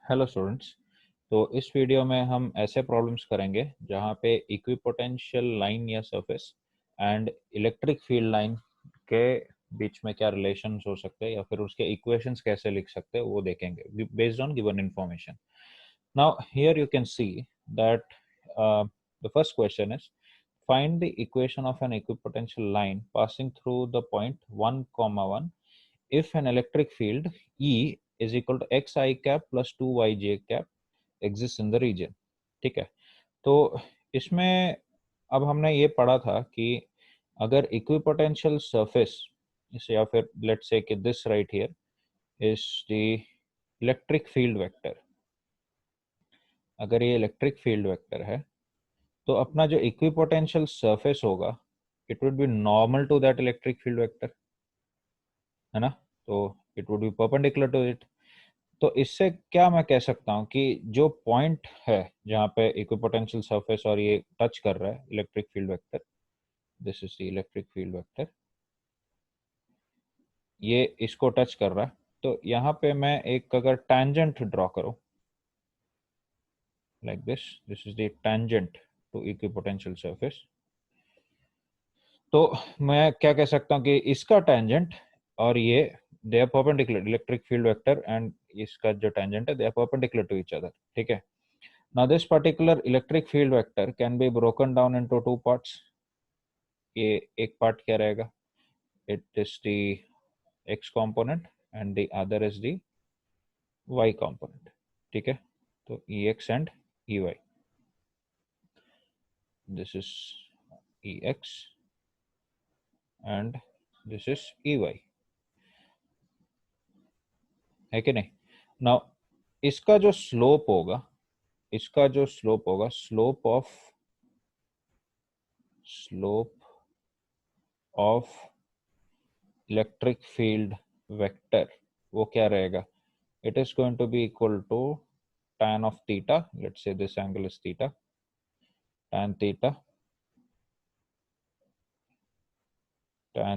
Hello students. तो इस video में हम ऐसे प्रॉब्लम्स करेंगे जहाँ पे इक्विपोटेंशियल लाइन या surface and electric field line के बीच में क्या रिलेशंस हो सकते हैं या फिर उसके इक्वेशंस कैसे लिख सकते हैं वो देखेंगे based on given information. Now here you can see that the first question is find the equation of an equipotential line passing through the point 1 comma 1 if an electric field E is equal to xi cap plus 2yj cap exists in the region। ठीक है, तो इसमें अब हमने ये पढ़ा था कि अगर इक्विपोटेंशियल सरफेस इसे या फिर लेट्स से कि this right here is the electric field vector, अगर ये इलेक्ट्रिक फील्ड वेक्टर है तो अपना जो इक्विपोटेंशियल सरफेस होगा it would be normal to that electric field vector, है ना। तो it would be perpendicular to it. तो इससे क्या मैं कह सकता हूँ कि जो पॉइंट है जहाँ पे इक्विपोटेंशियल सरफेस और ये टच कर रहा है electric field vector, this is the electric field vector, ये इसको टच कर रहा है। तो यहाँ पे मैं एक अगर टैंजेंट ड्रॉ करूँ like this is the tangent to equipotential surface, तो मैं क्या कह सकता हूँ कि इसका टैंजेंट और ये they are perpendicular, electric field vector and इसका जो टैंजेंट है they are perpendicular to each other. ठीक है, now this particular electric field vector can be broken down into two parts। ये एक पार्ट क्या रहेगा, it is the x component and the other is the y component। ठीक है, तो ex and ey, this is ex and this is ey, है कि नहीं। नाउ इसका जो स्लोप होगा, इसका जो स्लोप होगा, slope of electric field vector, वो क्या रहेगा, it is going to be equal to tan of theta, let's say this angle is theta, tan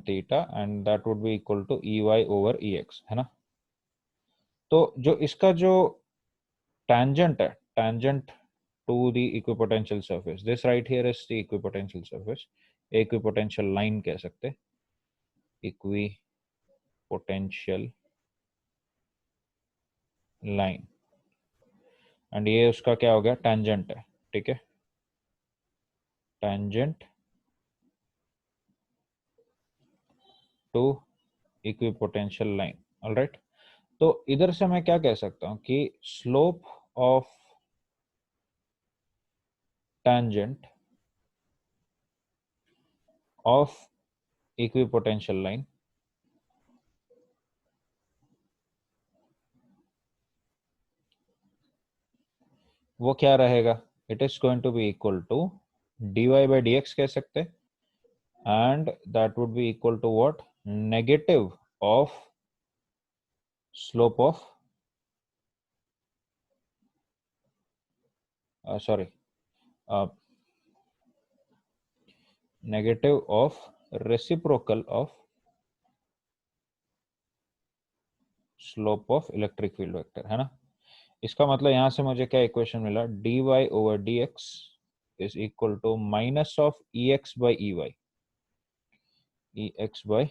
theta and that would be equal to ey over ex, है ना। तो जो इसका जो tangent है, tangent to the equipotential surface, this right here is the equipotential surface, equipotential line कह सकते, equipotential line, and ये उसका क्या हो गया, tangent है। ठीक है, tangent to equipotential line, all right. तो इधर से मैं क्या कह सकता हूं कि slope of tangent of equipotential line वो क्या रहेगा, it is going to be equal to dy by dx कह सकते, and that would be equal to what, negative of slope of sorry negative of reciprocal of slope of electric field vector, है ना। इसका मतलब यहां से मुझे क्या इक्वेशन मिला, dy over dx is equal to minus of ex by ey, ex by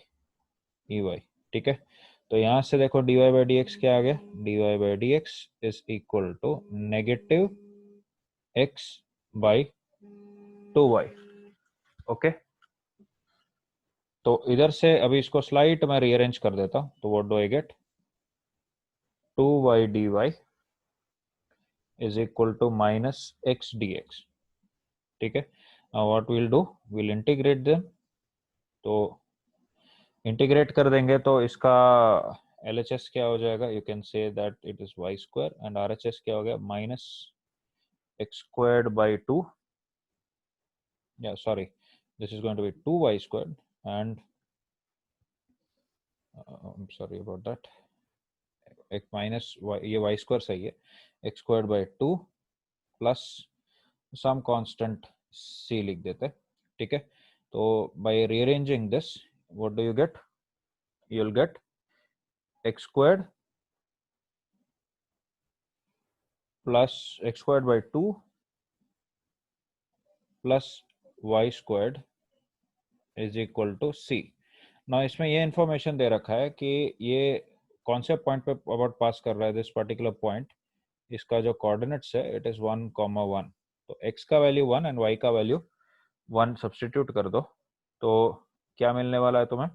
ey। ठीक है, तो यहां से देखो dy by dx क्या आ गया, dy by dx is equal to negative x by 2y। Okay, तो इधर से अभी इसको स्लाइट में रीअरेंज कर देता हूं, तो what do I gate, 2y dy is equal to minus x dx। ठीक है, now what we'll do, we'll integrate them। तो इंटीग्रेट कर देंगे तो इसका LHS क्या हो जाएगा, you can say that it is y square, and RHS क्या हो गया, माइनस एक्स स्क्वायर्ड बाई 2, या sorry this is going to be 2y squared and sorry about that, एक माइनस ये y स्क्वायर सही है, X squared by 2 plus some constant c लिख देते। ठीक है, तो by rearranging this what do you get, you will get x squared plus X squared by 2 plus Y squared is equal to C. ना इसमें ये इंफॉर्मेशन दे रखा है कि ये कौन से पॉइंट पे अबाउट पास कर रहा है दिस पर्टिकुलर पॉइंट। इसका जो कोऑर्डिनेट्स है इट इज 1,1। तो x का वैल्यू 1 एंड y का वैल्यू 1 सब्स्टिट्यूट कर दो, तो क्या मिलने वाला है तुम्हें?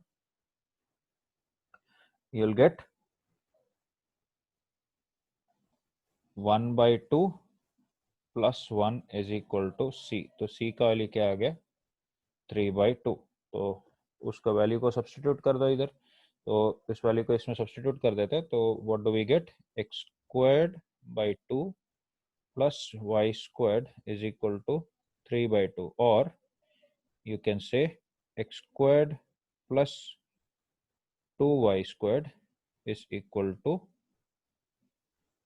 You will get 1/2 plus 1 is equal to C. तो सी का वैल्यू क्या आ गया? 3/2। तो उसका वैल्यू को सब्स्टिट्यूट कर दो इधर, तो इस वैल्यू को इसमें सब्स्टिट्यूट कर देते हैं, तो what do we get? X squared by 2 plus Y squared is equal to 3/2, और you can say x squared plus 2y squared is equal to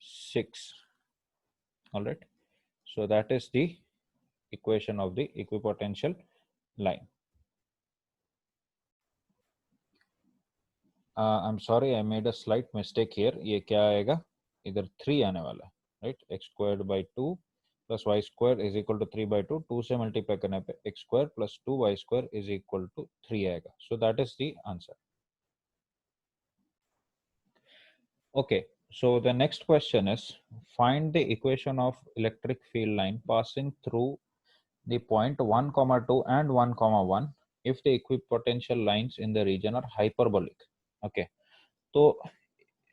6. All right, so that is the equation of the equipotential line. I'm sorry, I made a slight mistake here. ये क्या आएगा? इधर 3 आने वाला है, right? x squared by 2 plus y squared is equal to 3/2. 2 से multiply करने पे x squared plus 2y squared is equal to 3 आएगा. So that is the answer. Okay, so the next question is find the equation of electric field line passing through the point 1, 2 and 1, 1 if the equipotential lines in the region are hyperbolic. Okay, तो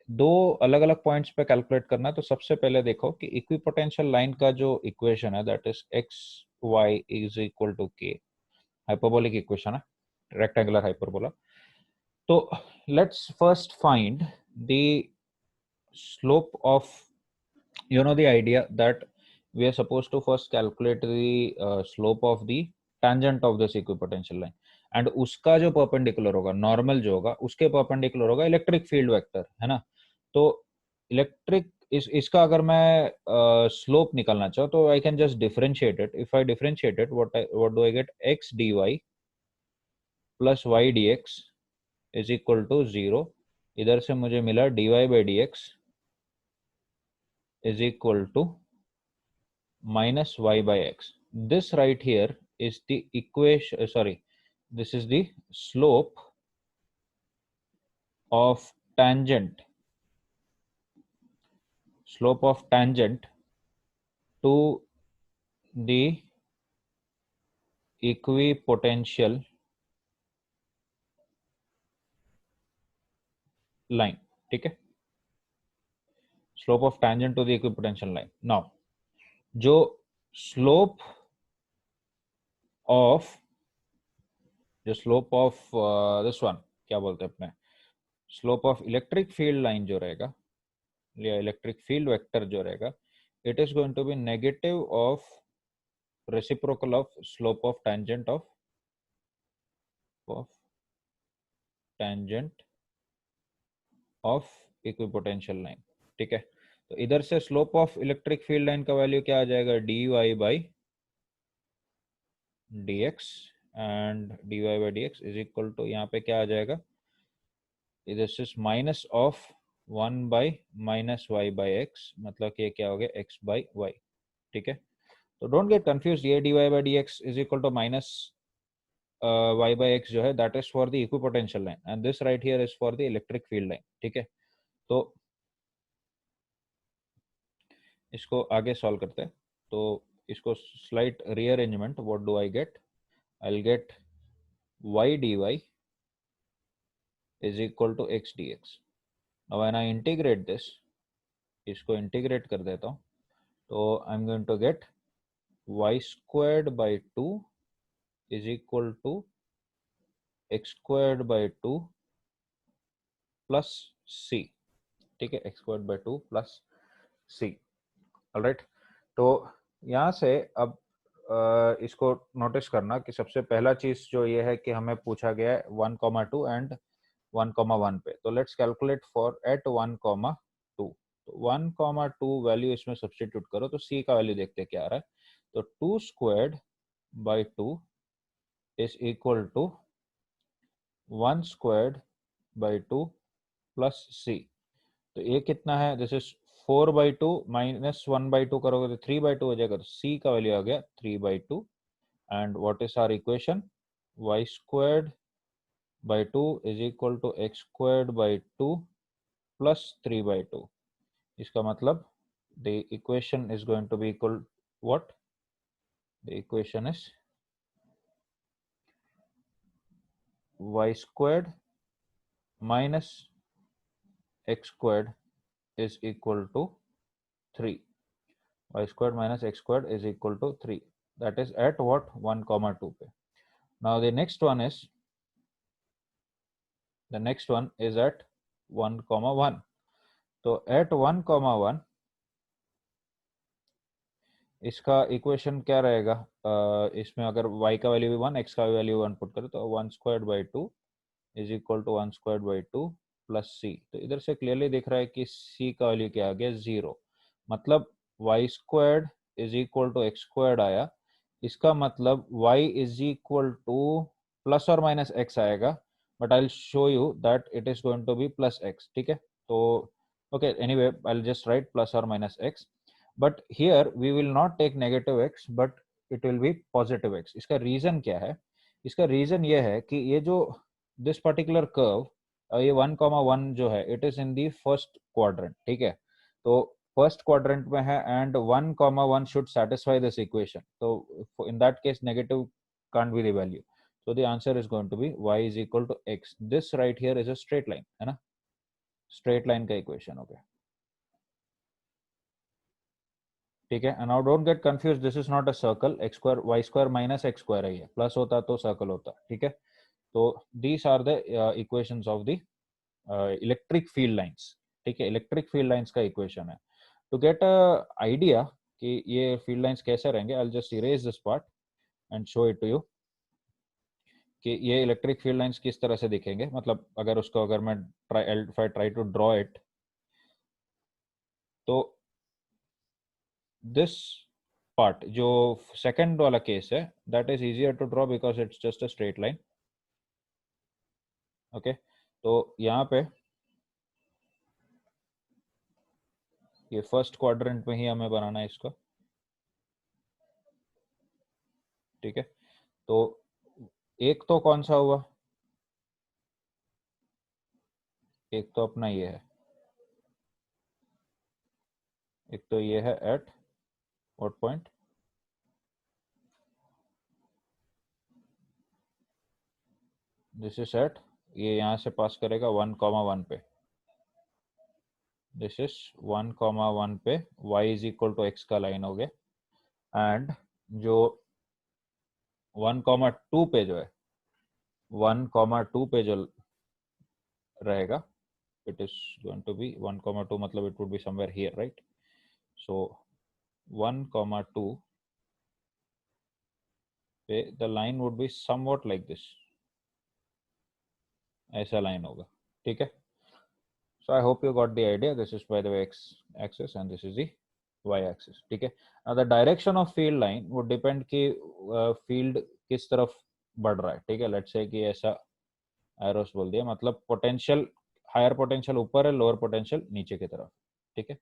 दो अलग अलग points पे calculate करना है। तो सबसे पहले देखो कि इक्विपोटेंशियल लाइन का जो इक्वेशन है that is x y is equal to k, hyperbolic equation है, रेक्टेंगुलर हाइपरबोला। तो let's first find the slope of, you know, the idea that we are supposed to first calculate the slope of the tangent of this equipotential line, and उसका जो perpendicular होगा, normal जो होगा, उसके perpendicular होगा electric field vector, है ना। तो इलेक्ट्रिक इसका अगर मैं स्लोप निकालना चाहूँ तो I can just differentiate it. If I differentiate it, what do I get? X d y plus y d x is equal to 0। इधर से मुझे मिला d y by d x is equal to minus y by x. This right here is the equation, this is the slope of tangent, to the equipotential line. ठीक है, slope of tangent to the equipotential line. Now जो slope of this one क्या बोलते हैं अपने, slope of electric field line जो रहेगा या इलेक्ट्रिक फील्ड वेक्टर जो रहेगा, it is going to be negative of reciprocal of slope of tangent of equipotential line. ठीक है, तो इधर से slope of electric field line का वैल्यू क्या आ जाएगा? dy by dx, and dy by dx is equal to, यहाँ पे क्या आ जाएगा? इधर से minus of 1 by minus y by x, मतलब कि क्या हो गया? x by y। ठीक है, तो डोंट गेट कंफ्यूज, ये dy by dx is equal to minus y by x जो है that is for the equipotential line, and this right here is for the electric field line. ठीक है, तो इसको आगे सॉल्व करते हैं। तो इसको slight rearrangement, what do I get? I will get y dy is equal to x dx। Now when I integrate this, इसको इंटीग्रेट कर देता हूँ, तो I am going to get y squared by 2 is equal to x squared by 2 plus c। ठीक है, x squared by 2 plus c। Alright, तो यहाँ से अब इसको नोटिस करना कि सबसे पहला चीज जो ये है कि हमें पूछा गया है 1,2 एंड 1,1 पे। तो लेट्स कैलकुलेट फॉर एट 1,2। तो 1,2 वैल्यू इसमें सब्स्टिट्यूट करो, तो c का वैल्यू देखते हैं क्या आ रहा है। तो 2 squared by 2 is equal to 1 squared by 2 plus c। तो ये कितना है? दिस इज 4/2 माइनस 1/2 करोगे तो 3/2 हो जाएगा, तो c का वैल्यू आ गया 3/2 and what is our equation, y squared by 2 is equal to x squared by 2 plus 3/2. इसका मतलब the equation is going to be equal what? The equation is y squared minus x squared is equal to 3. Y squared minus x squared is equal to 3. That is at what? 1 comma 2 पे. Now the next one is at 1 comma 1. तो at 1 comma 1 इसका equation क्या रहेगा, इसमें अगर y का value भी 1, x का वैल्यू 1 पुट करें तो 1 squared by 2 is equal to 1 squared by 2 plus c. तो इधर से क्लियरली दिख रहा है कि c का वैल्यू क्या आ गया, 0. मतलब y squared is equal to x squared आया. इसका मतलब y is equal to plus और माइनस x आएगा, but I will show you that it is going to be plus x. ठीक है, तो okay, anyway I will just write plus और minus x. But here we will not take negative x, but it will be positive x. इसका reason क्या है? इसका reason ये है कि ये जो दिस पर्टिकुलर कर्व, ये 1,1 जो है, it is in the first quadrant. ठीक है, तो फर्स्ट क्वाड्रेंट में है and 1,1 should satisfy this equation. तो in that case negative can't be the value. So the answer is going to be y is equal to x. This right here is a straight line, है ना? Straight line का equation हो गया. ठीक है, now don't get confused, this is not a circle. x square y square minus x square है, ये plus होता तो सर्कल होता. ठीक है, तो these are the equations of the electric field lines. ठीक है, इलेक्ट्रिक फील्ड लाइंस का इक्वेशन है. टू गेट अ आइडिया कि ये फील्ड लाइंस कैसे रहेंगे, I will just erase this part and show it to you कि ये इलेक्ट्रिक फील्ड लाइंस किस तरह से दिखेंगे. मतलब अगर मैं ट्राई टू ड्रॉ इट, तो दिस पार्ट जो सेकंड वाला केस है, that is easier to draw because it's just a straight line. Okay, तो यहाँ पे ये फर्स्ट क्वाड्रेंट में ही हमें बनाना है इसको. ठीक है, तो एक तो कौन सा हुआ, एक तो अपना ये है, एक तो ये है at what point, this is at, ये यहां से पास करेगा 1,1 पे. दिस इज 1,1 पे y is equal to x का लाइन हो गया. एंड जो 1,2 पे जो है, 1,2 पे जो रहेगा, it is going to be 1,2, मतलब it would be somewhere here, right? So 1,2 पे the line would be somewhat like this, ऐसा लाइन होगा. ठीक है, so I hope you got the idea. This is by the way x axis and this is the y axis. ठीक है, now the direction of field line would depend कि field किस तरफ बढ़ रहा है. ठीक है, let's say कि ऐसा एरोस बोल दिया, मतलब पोटेंशियल, हायर पोटेंशियल ऊपर है, लोअर पोटेंशियल नीचे की तरफ. ठीक है,